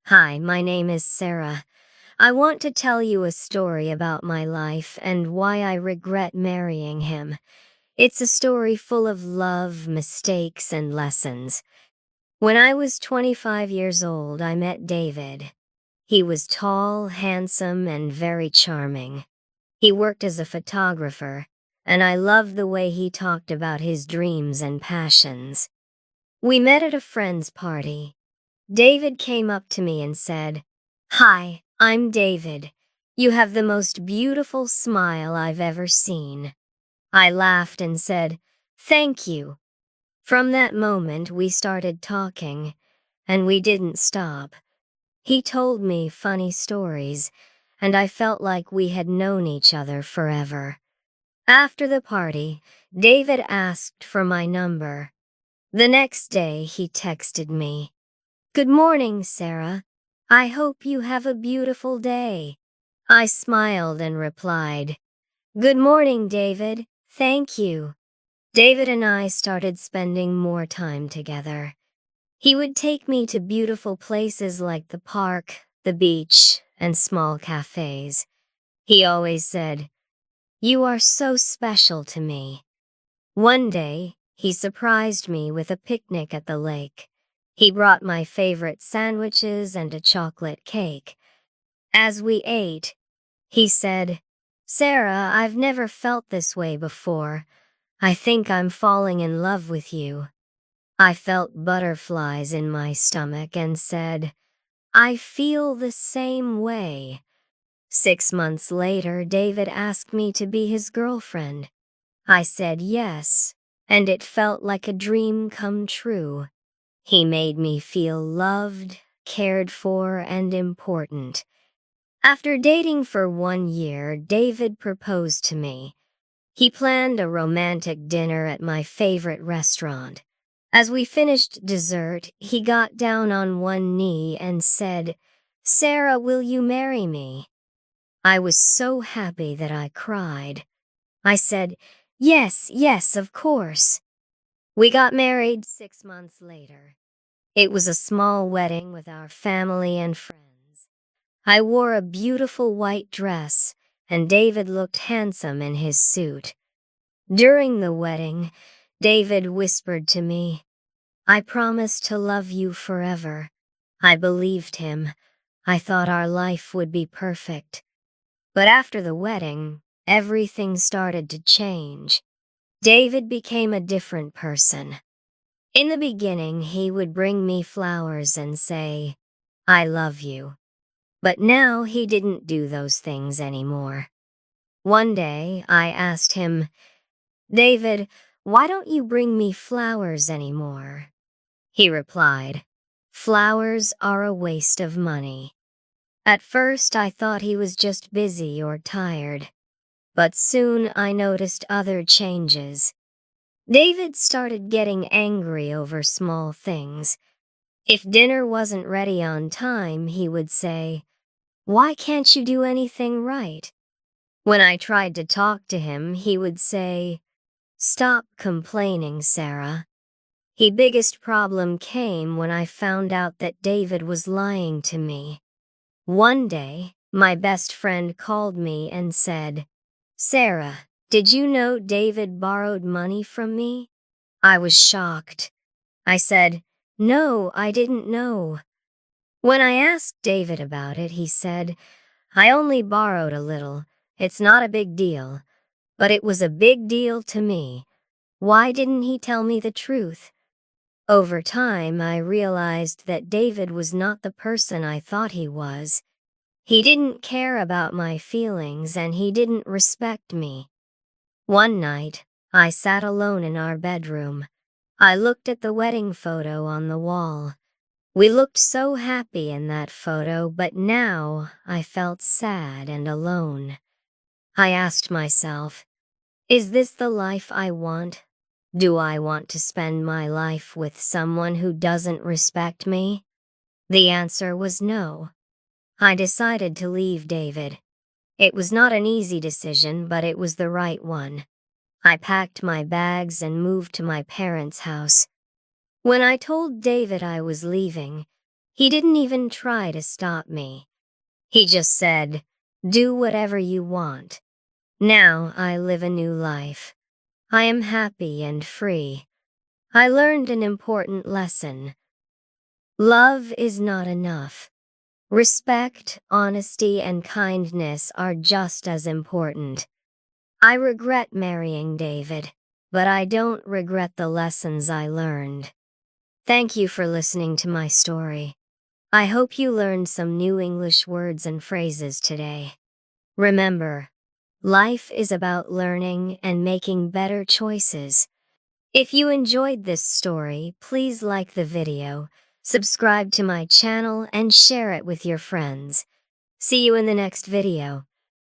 Hi, my name is Sarah. I want to tell you a story about my life and why I regret marrying him. It's a story full of love, mistakes, and lessons. When I was 25 years old, I met David. He was tall, handsome, and very charming. He worked as a photographer, and I loved the way he talked about his dreams and passions. We met at a friend's party. David came up to me and said, "Hi, I'm David. You have the most beautiful smile I've ever seen." I laughed and said, "Thank you." From that moment, we started talking, and we didn't stop. He told me funny stories, and I felt like we had known each other forever. After the party, David asked for my number. The next day, he texted me, "Good morning, Sarah. I hope you have a beautiful day." I smiled and replied, "Good morning, David. Thank you." David and I started spending more time together. He would take me to beautiful places like the park, the beach, and small cafes. He always said, "You are so special to me." One day, he surprised me with a picnic at the lake. He brought my favorite sandwiches and a chocolate cake. As we ate, he said, "Sarah, I've never felt this way before. I think I'm falling in love with you." I felt butterflies in my stomach and said, "I feel the same way." 6 months later, David asked me to be his girlfriend. I said yes, and it felt like a dream come true. He made me feel loved, cared for, and important. After dating for 1 year, David proposed to me. He planned a romantic dinner at my favorite restaurant. As we finished dessert, he got down on one knee and said, "Sarah, will you marry me?" I was so happy that I cried. I said, "Yes, yes, of course." We got married 6 months later. It was a small wedding with our family and friends. I wore a beautiful white dress, and David looked handsome in his suit. During the wedding, David whispered to me, "I promise to love you forever." I believed him. I thought our life would be perfect. But after the wedding, everything started to change. David became a different person. In the beginning, he would bring me flowers and say, "I love you." But now he didn't do those things anymore. One day, I asked him, "David, why don't you bring me flowers anymore?" He replied, "Flowers are a waste of money." At first, I thought he was just busy or tired. But soon I noticed other changes. David started getting angry over small things. If dinner wasn't ready on time, he would say, "Why can't you do anything right?" When I tried to talk to him, he would say, "Stop complaining, Sarah." The biggest problem came when I found out that David was lying to me. One day, my best friend called me and said, "Sarah, did you know David borrowed money from me?" I was shocked. I said, "No, I didn't know." When I asked David about it, he said, "I only borrowed a little. It's not a big deal." But it was a big deal to me. Why didn't he tell me the truth? Over time, I realized that David was not the person I thought he was. He didn't care about my feelings and he didn't respect me. One night, I sat alone in our bedroom. I looked at the wedding photo on the wall. We looked so happy in that photo, but now I felt sad and alone. I asked myself, is this the life I want? Do I want to spend my life with someone who doesn't respect me? The answer was no. I decided to leave David. It was not an easy decision, but it was the right one. I packed my bags and moved to my parents' house. When I told David I was leaving, He didn't even try to stop me. He just said, "Do whatever you want." Now I live a new life. I am happy and free. I learned an important lesson. Love is not enough. Respect, honesty, and kindness are just as important. I regret marrying David, but I don't regret the lessons I learned. Thank you for listening to my story. I hope you learned some new English words and phrases today. Remember, life is about learning and making better choices. If you enjoyed this story, please like the video, subscribe to my channel, and share it with your friends. See you in the next video.